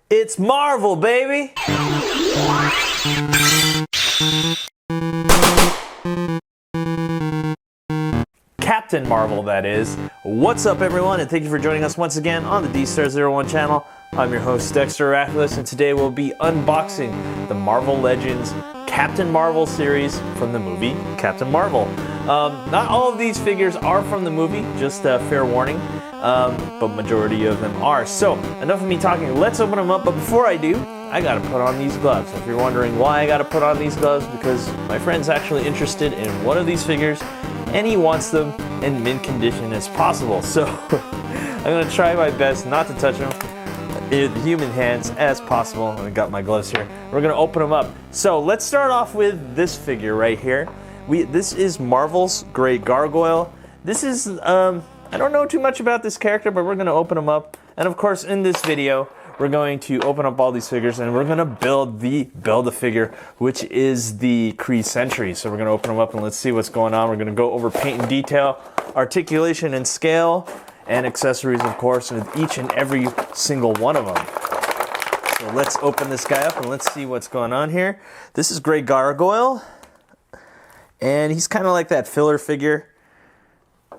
It's Marvel, baby! Captain Marvel, that is. What's up, everyone, and thank you for joining us once again on the D-Star01 channel. I'm your host, Dexter Arafiles, and today we'll be unboxing the Marvel Legends Captain Marvel series from the movie Captain Marvel. Not all of these figures are from the movie, just a fair warning, but majority of them are. So, enough of me talking, let's open them up, but before I do, I gotta put on these gloves. If you're wondering why I gotta put on these gloves, because my friend's actually interested in one of these figures, and he wants them in mint condition as possible. So, I'm gonna try my best not to touch them with human hands as possible. I got my gloves here. We're gonna open them up. So let's start off with this figure right here. This is Marvel's Great Gargoyle. This is, I don't know too much about this character, but we're gonna open them up. And of course, in this video, we're going to open up all these figures and we're gonna build a figure, which is the Kree Sentry. So we're gonna open them up and let's see what's going on. We're gonna go over paint and detail, articulation and scale, and accessories, of course, with each and every single one of them. So let's open this guy up and let's see what's going on here. This is Great Gargoyle, and he's kind of like that filler figure.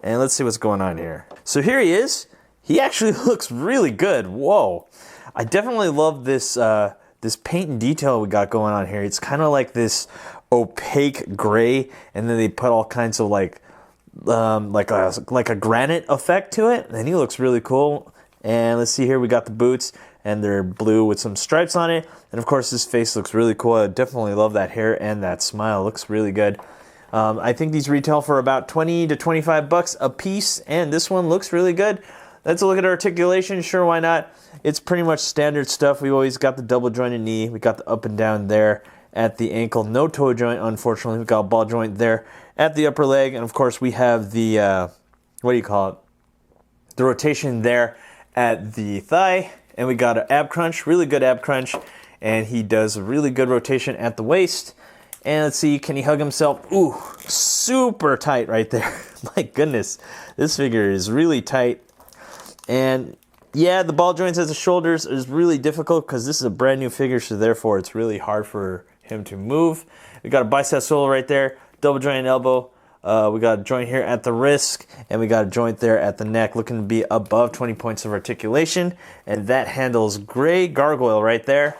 And let's see what's going on here. So here he is. He actually looks really good. Whoa. I definitely love this this paint and detail we got going on here. It's kind of like this opaque gray, and then they put all kinds of like a granite effect to it, and he looks really cool. And let's see here, we got the boots, and they're blue with some stripes on it, and of course his face looks really cool. I definitely love that hair and that smile. Looks really good. I think these retail for about 20 to 25 bucks a piece, and this one looks really good. Let's look at articulation. Sure, why not? It's pretty much standard stuff. We've always got the double jointed knee. We got the up and down there at the ankle. No toe joint, unfortunately. We've got a ball joint there at the upper leg. And of course, we have the, what do you call it? The rotation there at the thigh. And we got an ab crunch, really good ab crunch. And he does a really good rotation at the waist. And let's see, can he hug himself? Ooh, super tight right there. My goodness, this figure is really tight. And yeah, the ball joints at the shoulders is really difficult because this is a brand new figure, so therefore it's really hard for him to move. We got a bicep sole right there, double joint elbow. We got a joint here at the wrist, and we got a joint there at the neck, looking to be above 20 points of articulation. And that handles Great Gargoyle right there.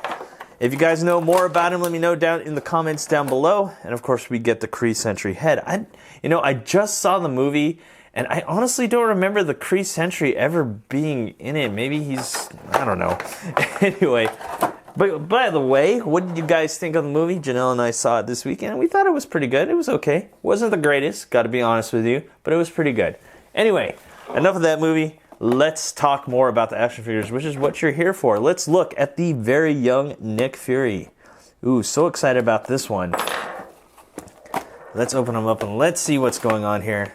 If you guys know more about him, let me know down in the comments down below. And of course, we get the Kree Sentry head. I just saw the movie, and I honestly don't remember the Kree Sentry ever being in it. Maybe he's, I don't know. Anyway, but by the way, what did you guys think of the movie? Janelle and I saw it this weekend, and we thought it was pretty good. It was okay. Wasn't the greatest, got to be honest with you, but it was pretty good. Anyway, enough of that movie. Let's talk more about the action figures, which is what you're here for. Let's look at the very young Nick Fury. Ooh, so excited about this one. Let's open him up and let's see what's going on here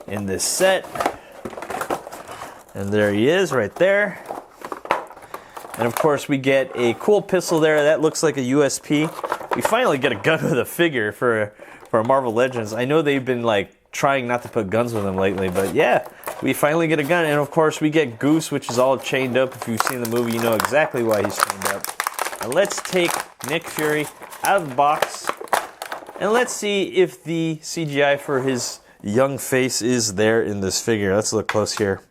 in this set. And there he is right there. And of course we get a cool pistol there. That looks like a USP. We finally get a gun with a figure for Marvel Legends. I know they've been like trying not to put guns with them lately, but yeah, we finally get a gun. And of course we get Goose, which is all chained up. If you've seen the movie, you know exactly why he's chained up. Now let's take Nick Fury out of the box, and let's see if the CGI for his young face is there in this figure. Let's look close here.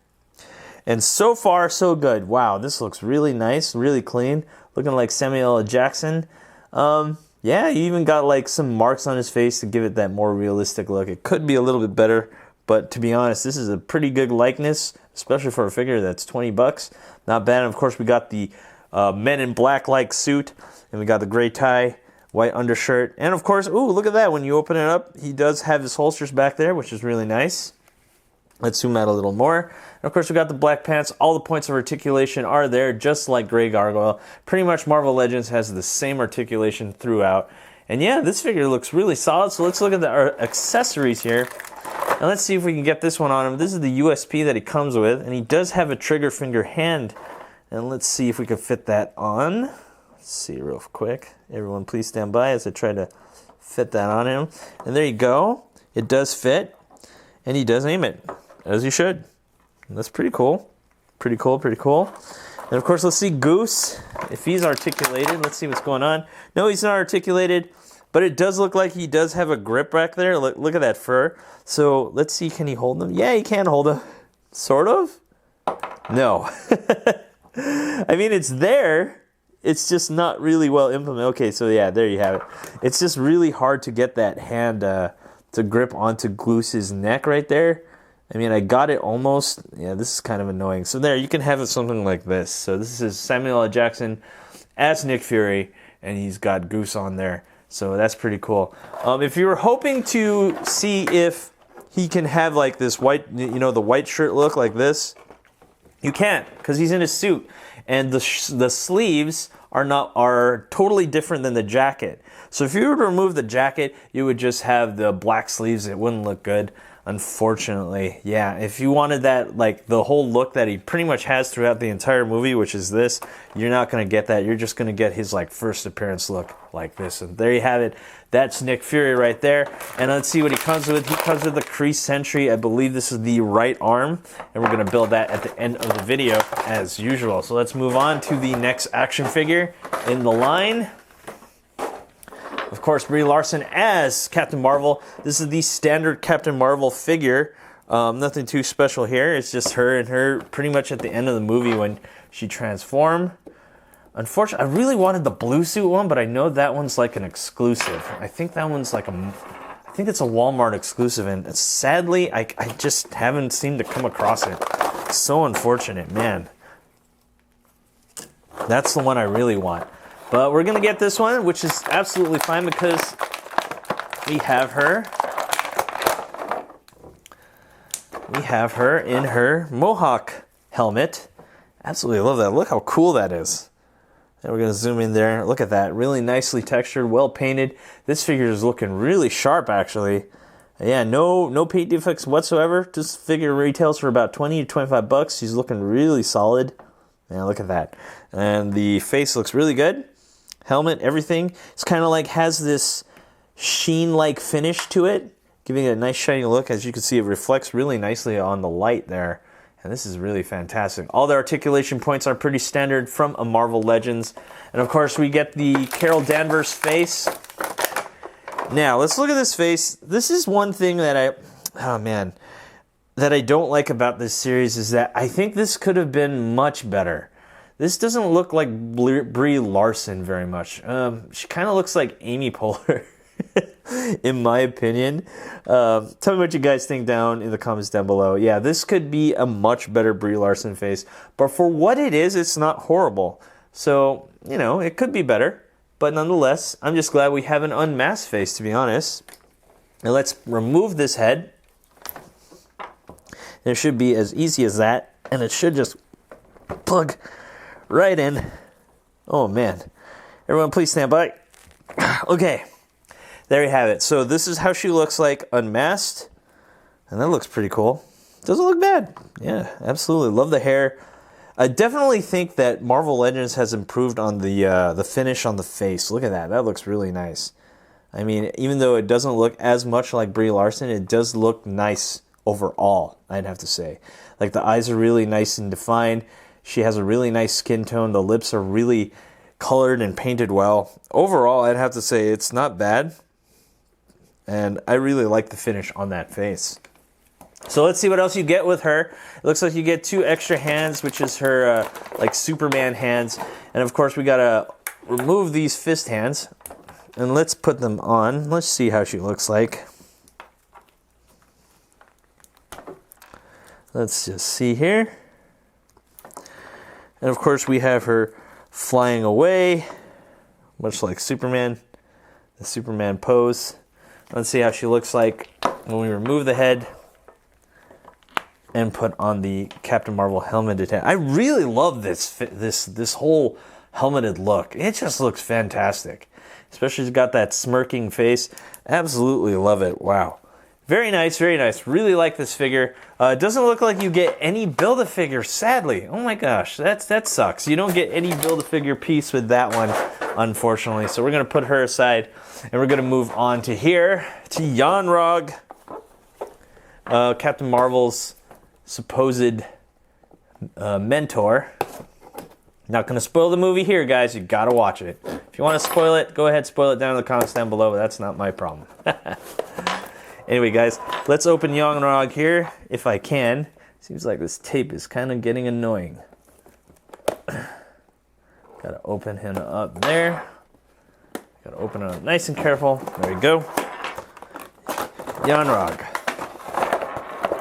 And so far, so good. Wow, this looks really nice, really clean. Looking like Samuel L. Jackson. Yeah, he even got like some marks on his face to give it that more realistic look. It could be a little bit better, but to be honest, this is a pretty good likeness, especially for a figure that's 20 bucks. Not bad. And of course, we got the Men in Black-like suit, and we got the gray tie, white undershirt, and of course, ooh, look at that. When you open it up, he does have his holsters back there, which is really nice. Let's zoom out a little more. And of course, we got the black pants. All the points of articulation are there, just like Great Gargoyle. Pretty much Marvel Legends has the same articulation throughout. And yeah, this figure looks really solid. So let's look at our accessories here. And let's see if we can get this one on him. This is the USP that he comes with. And he does have a trigger finger hand. And let's see if we can fit that on. Let's see real quick. Everyone please stand by as I try to fit that on him. And there you go. It does fit. And he does aim it, as he should. And that's pretty cool. Pretty cool, pretty cool. And of course, let's see Goose, if he's articulated. Let's see what's going on. No, he's not articulated, but it does look like he does have a grip back there. Look at that fur. So let's see, can he hold them? Yeah, he can hold them. Sort of? No. I mean, it's there. It's just not really well implemented. Okay, so yeah, there you have it. It's just really hard to get that hand to grip onto Goose's neck right there. I mean, I got it almost. Yeah, this is kind of annoying. So there, you can have it something like this. So this is Samuel L. Jackson as Nick Fury, and he's got Goose on there. So that's pretty cool. If you were hoping to see if he can have like this white, you know, the white shirt look like this, you can't, because he's in a suit. And the sleeves are totally different than the jacket. So if you were to remove the jacket, you would just have the black sleeves. It wouldn't look good. Unfortunately, yeah, if you wanted that, like the whole look that he pretty much has throughout the entire movie, which is this, you're not going to get that. You're just going to get his like first appearance look like this. And there you have it. That's Nick Fury right there. And let's see what he comes with. He comes with the Kree Sentry. I believe this is the right arm. And we're going to build that at the end of the video as usual. So let's move on to the next action figure in the line. Of course, Brie Larson as Captain Marvel. This is the standard Captain Marvel figure. Nothing too special here. It's just her and her pretty much at the end of the movie when she transformed. Unfortunately, I really wanted the blue suit one, but I know that one's like an exclusive. I think that one's like I think it's a Walmart exclusive, and sadly, I just haven't seemed to come across it. So unfortunate, man. That's the one I really want. But we're going to get this one, which is absolutely fine because we have her. We have her in her Mohawk helmet. Absolutely love that. Look how cool that is. And we're going to zoom in there. Look at that. Really nicely textured, well painted. This figure is looking really sharp, actually. Yeah, no paint defects whatsoever. This figure retails for about 20 to 25 bucks. She's looking really solid. Yeah, look at that. And the face looks really good. Helmet, everything. It's kind of like has this sheen-like finish to it, giving it a nice shiny look. As you can see, it reflects really nicely on the light there. And this is really fantastic. All the articulation points are pretty standard from a Marvel Legends. And of course, we get the Carol Danvers face. Now, let's look at this face. This is one thing that that I don't like about this series is that I think this could have been much better. This doesn't look like Brie Larson very much. She kind of looks like Amy Poehler, in my opinion. Tell me what you guys think down in the comments down below. Yeah, this could be a much better Brie Larson face. But for what it is, it's not horrible. So, you know, it could be better. But nonetheless, I'm just glad we have an unmasked face, to be honest. Now let's remove this head. It should be as easy as that. And it should just plug right in. Oh man. Everyone please stand by. Okay. There you have it. So this is how she looks like unmasked. And that looks pretty cool. Doesn't look bad. Yeah, absolutely. Love the hair. I definitely think that Marvel Legends has improved on the finish on the face. Look at that. That looks really nice. I mean, even though it doesn't look as much like Brie Larson, it does look nice overall, I'd have to say. Like the eyes are really nice and defined. She has a really nice skin tone. The lips are really colored and painted well. Overall, I'd have to say it's not bad. And I really like the finish on that face. So let's see what else you get with her. It looks like you get 2 extra hands, which is her like Superman hands. And of course, we gotta remove these fist hands. And let's put them on. Let's see how she looks like. Let's just see here. And of course, we have her flying away, much like Superman, the Superman pose. Let's see how she looks like when we remove the head and put on the Captain Marvel helmeted head. I really love this whole helmeted look. It just looks fantastic. Especially she's got that smirking face. Absolutely love it. Wow. Very nice, very nice. Really like this figure. It doesn't look like you get any Build-A-Figure, sadly. Oh my gosh, that sucks. You don't get any Build-A-Figure piece with that one, unfortunately. So we're going to put her aside, and we're going to move on to here, to YonRogg, Captain Marvel's supposed mentor. Not going to spoil the movie here, guys. You got to watch it. If you want to spoil it, go ahead, spoil it down in the comments down below. But that's not my problem. Anyway, guys, let's open YonRogg here, if I can. Seems like this tape is kind of getting annoying. Got to open him up there. Got to open it up nice and careful. There we go. YonRogg.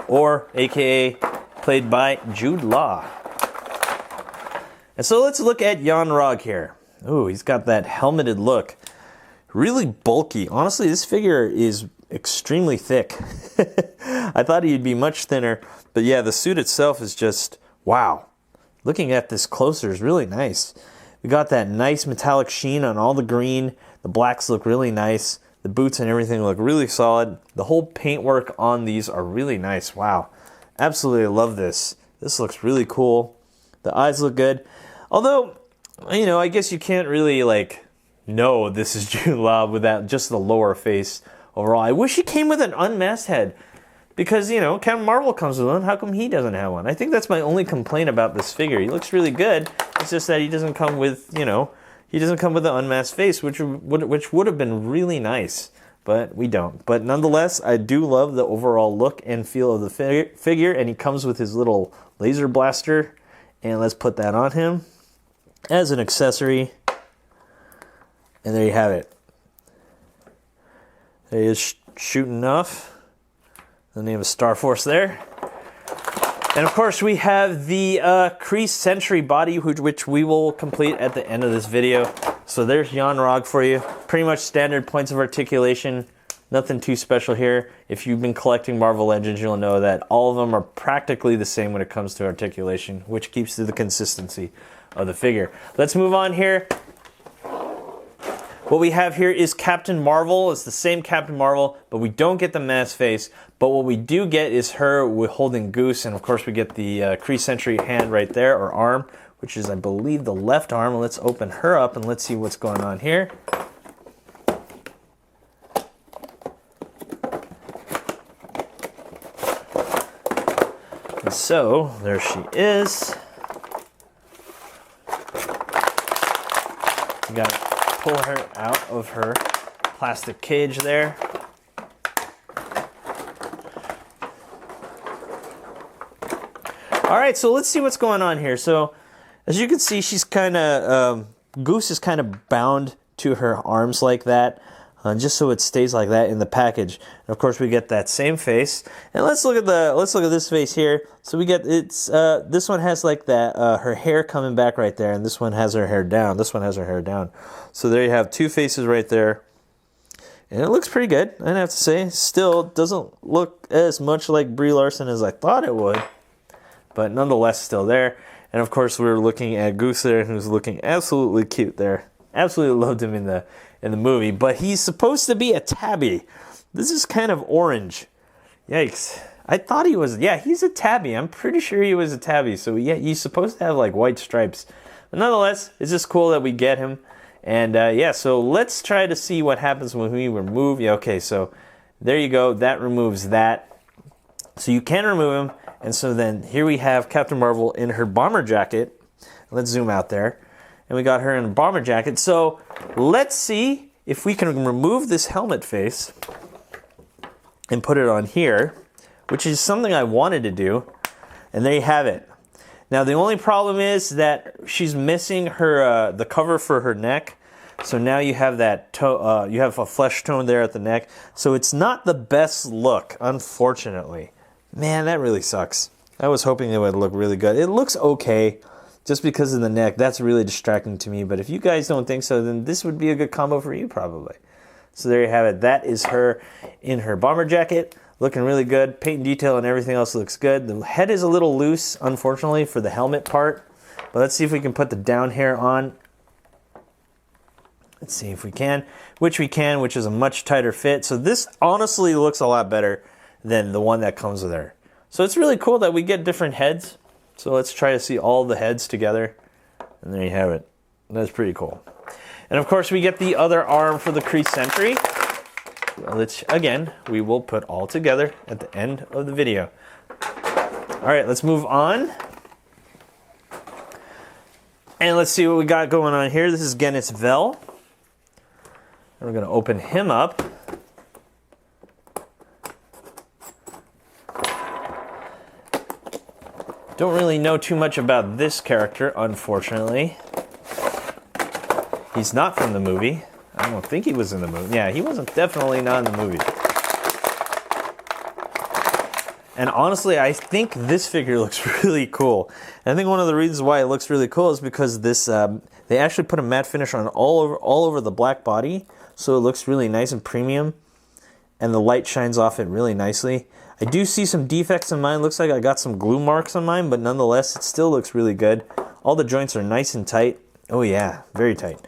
Or, AKA, played by Jude Law. And so let's look at YonRogg here. Ooh, he's got that helmeted look. Really bulky. Honestly, this figure is extremely thick. I thought he'd be much thinner, but yeah, the suit itself is just, wow. Looking at this closer is really nice. We got that nice metallic sheen on all the green. The blacks look really nice. The boots and everything look really solid. The whole paintwork on these are really nice. Wow. Absolutely love this. This looks really cool. The eyes look good. Although, you know, I guess you can't really, like, know this is Jude Law without just the lower face overall. I wish he came with an unmasked head. Because, you know, Captain Marvel comes with one. How come he doesn't have one? I think that's my only complaint about this figure. He looks really good. It's just that he doesn't come with, you know, he doesn't come with an unmasked face, which would have been really nice. But we don't. But nonetheless, I do love the overall look and feel of the figure. And he comes with his little laser blaster. And let's put that on him as an accessory. And there you have it. There he is shooting off. The name of Star Force there. And of course we have the Kree Sentry body, which we will complete at the end of this video. So there's YonRogg for you. Pretty much standard points of articulation. Nothing too special here. If you've been collecting Marvel Legends, you'll know that all of them are practically the same when it comes to articulation, which keeps to the consistency of the figure. Let's move on here. What we have here is Captain Marvel. It's the same Captain Marvel, but we don't get the mask face. But what we do get is her holding Goose, and of course we get the Kree Sentry hand right there, or arm, which is, I believe, the left arm. Let's open her up and let's see what's going on here. And so, there she is. We got to pull her out of her plastic cage there. All right, so let's see what's going on here. So, as you can see, she's kind of, Goose is kind of bound to her arms like that, just so it stays like that in the package. And of course, we get that same face. And let's look at this face here. So we get this one has like that her hair coming back right there, and this one has her hair down. This one has her hair down. So there you have two faces right there. And it looks pretty good, I'd have to say. Still doesn't look as much like Brie Larson as I thought it would, but nonetheless still there. And of course we're looking at Goose there, who's looking absolutely cute there. Absolutely loved him in the movie, but he's supposed to be a tabby. This is kind of orange. Yikes. I thought he was, yeah, he's a tabby. I'm pretty sure he was a tabby. So yeah, he's supposed to have like white stripes. But nonetheless, it's just cool that we get him. And yeah, so let's try to see what happens when we remove. Yeah, okay, so there you go. That removes that. So you can remove him. And so then here we have Captain Marvel in her bomber jacket. Let's zoom out there. And we got her in a bomber jacket. So let's see if we can remove this helmet face and put it on here, which is something I wanted to do. And there you have it. Now the only problem is that she's missing her the cover for her neck. So now you have that you have a flesh tone there at the neck. So it's not the best look, unfortunately. Man, that really sucks. I was hoping it would look really good. It looks okay, just because of the neck. That's really distracting to me. But if you guys don't think so, then this would be a good combo for you probably. So there you have it. That is her in her bomber jacket. Looking really good. Paint and detail and everything else looks good. The head is a little loose, unfortunately, for the helmet part. But let's see if we can put the down hair on. Let's see if we can. Which we can, which is a much tighter fit. So this honestly looks a lot better than the one that comes with her. So it's really cool that we get different heads. So let's try to see all the heads together. And there you have it. That's pretty cool. And of course we get the other arm for the Kree Sentry, which again, we will put all together at the end of the video. All right, let's move on. And let's see what we got going on here. This is Guinness Vell. And we're going to open him up. Don't really know too much about this character, unfortunately. He's not from the movie. I don't think he was in the movie. Yeah, he wasn't, definitely not in the movie. And honestly, I think this figure looks really cool. And I think one of the reasons why it looks really cool is because this they actually put a matte finish on all over the black body, so it looks really nice and premium. And the light shines off it really nicely. I do see some defects in mine. Looks like I got some glue marks on mine, but nonetheless, it still looks really good. All the joints are nice and tight. Oh yeah, very tight.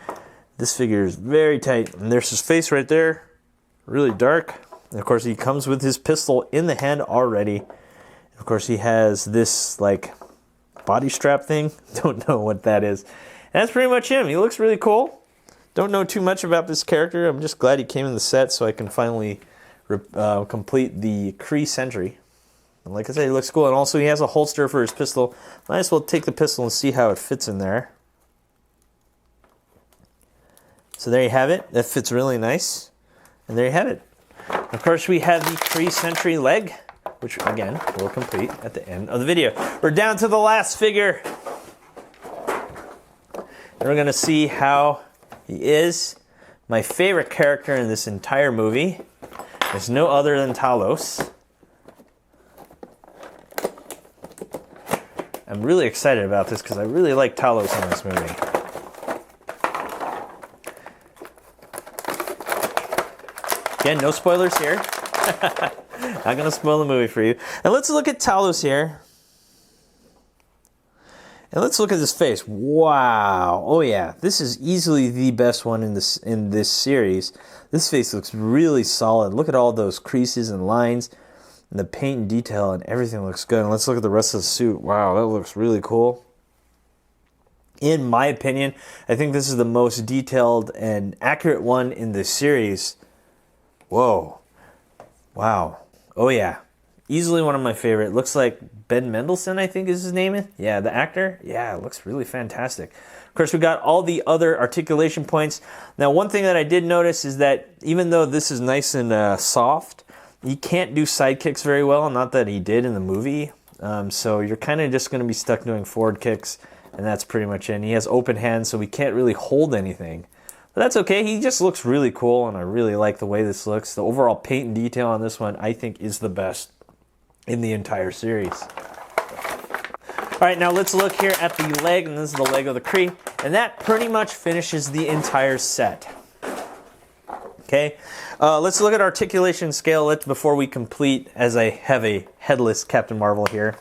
This figure is very tight. And there's his face right there, really dark. And of course, he comes with his pistol in the hand already. And of course, he has this like body strap thing. Don't know what that is. And that's pretty much him. He looks really cool. Don't know too much about this character. I'm just glad he came in the set so I can finally complete the Kree Sentry. And like I said, he looks cool. And also, he has a holster for his pistol. Might as well take the pistol and see how it fits in there. So there you have it. That fits really nice. And there you have it. Of course, we have the Kree Sentry leg, which again, we'll complete at the end of the video. We're down to the last figure. And we're gonna see how he is. My favorite character in this entire movie is no other than Talos. I'm really excited about this because I really like Talos in this movie. Again, no spoilers here. Not going to spoil the movie for you. And let's look at Talos here. And let's look at his face. Wow. Oh yeah, this is easily the best one in this series. This face looks really solid. Look at all those creases and lines. And the paint and detail and everything looks good. And let's look at the rest of the suit. Wow, that looks really cool. In my opinion, I think this is the most detailed and accurate one in this series. Whoa. Wow. Oh yeah. Easily one of my favorite. Looks like Ben Mendelsohn, I think is his name. Yeah, the actor. Yeah, it looks really fantastic. Of course, we got all the other articulation points. Now, one thing that I did notice is that even though this is nice and soft, he can't do side kicks very well. Not that he did in the movie. So you're kind of just going to be stuck doing forward kicks, and that's pretty much it. And he has open hands, so he can't really hold anything. But that's okay. He just looks really cool, and I really like the way this looks. The overall paint and detail on this one, I think, is the best in the entire series. All right, now let's look here at the leg, and this is the leg of the Kree, and that pretty much finishes the entire set. Okay, let's look at articulation scale before we complete, as I have a headless Captain Marvel here.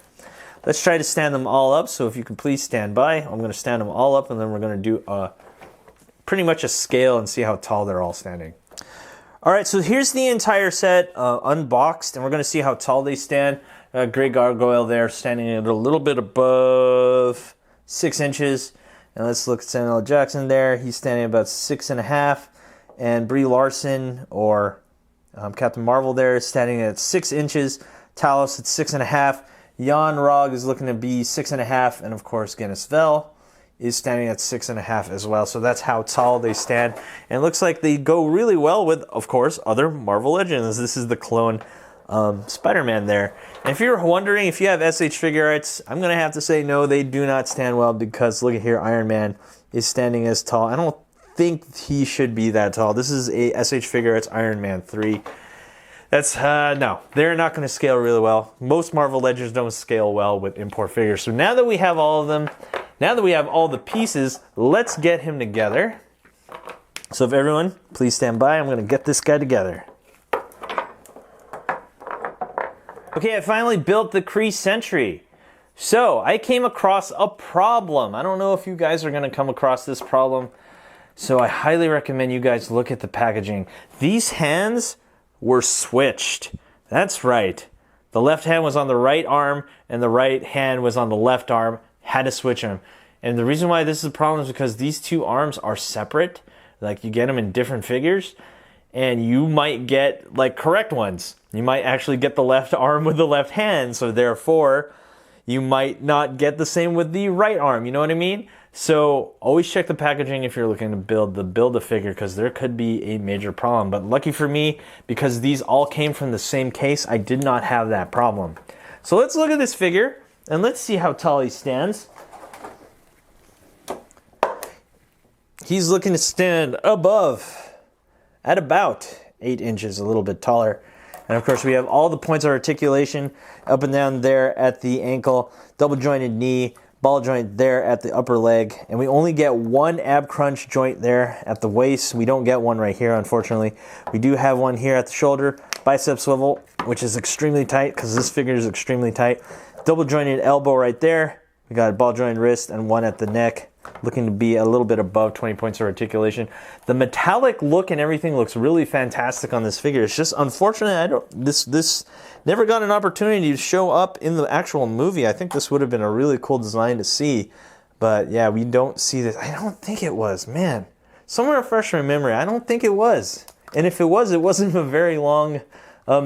Let's try to stand them all up, so if you can please stand by. I'm going to stand them all up, and then we're going to do pretty much a scale and see how tall they're all standing. All right, so here's the entire set unboxed, and we're going to see how tall they stand. Great Gargoyle there, standing at a little bit above 6 inches. And let's look at Samuel L. Jackson there. He's standing about 6.5. And Brie Larson, or Captain Marvel there, is standing at 6 inches. Talos at 6.5. yon-rogg is looking to be 6.5. And of course, Guinness Vell is standing at 6.5 as well. So that's how tall they stand. And it looks like they go really well with, of course, other Marvel Legends. This is the clone Spider-Man there. And if you're wondering if you have SH Figuarts, I'm going to have to say no, they do not stand well, because look at here, Iron Man is standing as tall. I don't think he should be that tall. This is a SH Figuarts Iron Man 3. That's, no, they're not going to scale really well. Most Marvel Legends don't scale well with import figures. So now that we have all of them, now that we have all the pieces, let's get him together. So if everyone, please stand by. I'm going to get this guy together. Okay, I finally built the Kree Sentry. So I came across a problem. I don't know if you guys are going to come across this problem. So I highly recommend you guys look at the packaging. These hands were switched. That's right. The left hand was on the right arm and the right hand was on the left arm. Had to switch them. And the reason why this is a problem is because these two arms are separate. Like, you get them in different figures, and you might get like correct ones. You might actually get the left arm with the left hand, so therefore you might not get the same with the right arm, you know what I mean? So always check the packaging if you're looking to build a figure, because there could be a major problem. But lucky for me, because these all came from the same case, I did not have that problem. So let's look at this figure and let's see how tall he stands. He's looking to stand above at about 8 inches, a little bit taller. And of course we have all the points of articulation up and down there at the ankle, double jointed knee, ball joint there at the upper leg, and we only get one ab crunch joint there at the waist. We don't get one right here, unfortunately. We do have one here at the shoulder, bicep swivel, which is extremely tight because this figure is extremely tight. Double jointed elbow right there. We got a ball joint wrist and one at the neck, looking to be a little bit above 20 points of articulation. The metallic look and everything looks really fantastic on this figure. It's just unfortunate this never got an opportunity to show up in the actual movie. I think this would have been a really cool design to see, but yeah, we don't see this. I don't think it was, man. Somewhere refresh my memory. I don't think it was, and if it was, it wasn't a very long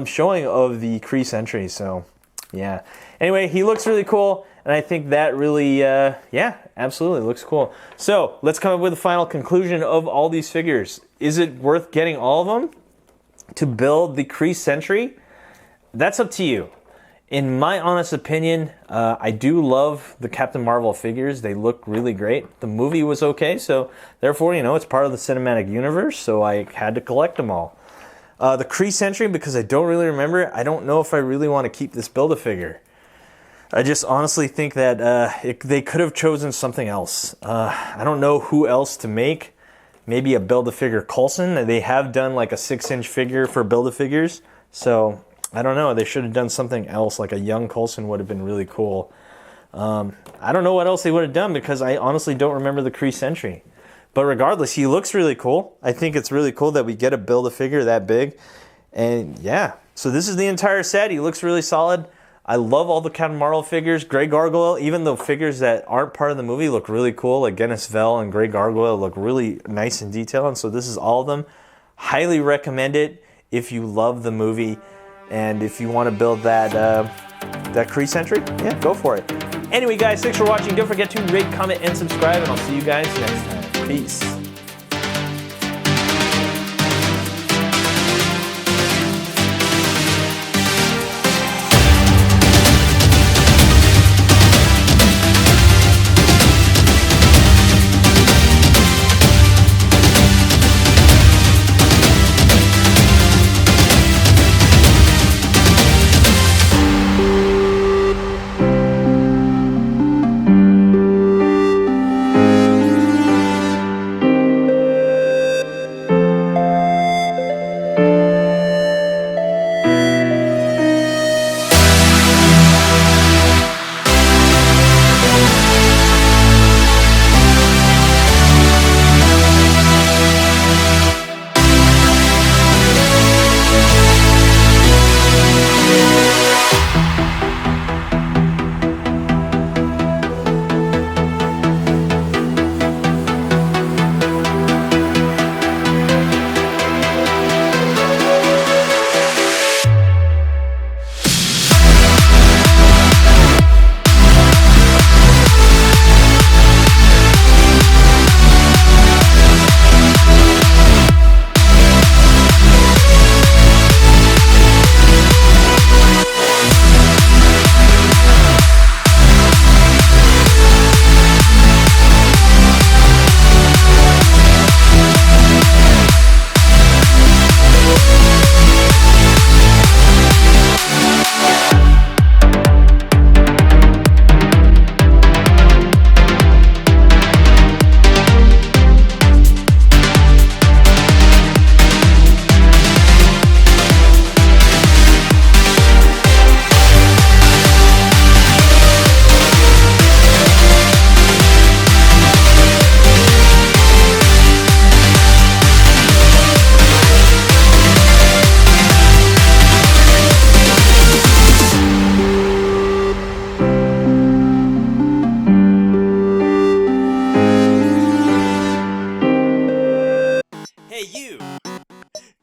showing of the Kree Sentry. So yeah. Anyway, he looks really cool. And I think that really, yeah, absolutely looks cool. So let's come up with a final conclusion of all these figures. Is it worth getting all of them to build the Kree Sentry? That's up to you. In my honest opinion, I do love the Captain Marvel figures. They look really great. The movie was okay, so therefore, you know, it's part of the cinematic universe, so I had to collect them all. The Kree Sentry, because I don't really remember it, I don't know if I really want to keep this Build-A-Figure. I just honestly think that they could have chosen something else. I don't know who else to make. Maybe a Build-A-Figure Coulson. They have done like a 6-inch figure for Build-A-Figures. So I don't know. They should have done something else. Like a young Coulson would have been really cool. I don't know what else they would have done because I honestly don't remember the Kree Sentry. But regardless, he looks really cool. I think it's really cool that we get a Build-A-Figure that big. And yeah, so this is the entire set. He looks really solid. I love all the Captain Marvel figures. Grey Gargoyle, even the figures that aren't part of the movie look really cool, like Guinness Vell and Grey Gargoyle look really nice and detailed, and so this is all of them. Highly recommend it if you love the movie, and if you want to build that Kree Sentry, yeah, go for it. Anyway, guys, thanks for watching. Don't forget to rate, comment, and subscribe, and I'll see you guys next time. Peace.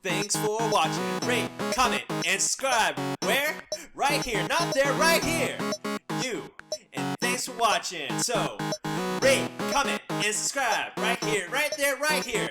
Thanks for watching. Rate, comment, and subscribe. Where? Right here. Not there, right here. You. And thanks thanks for watching. So, rate, comment, and subscribe right here, right there, right here.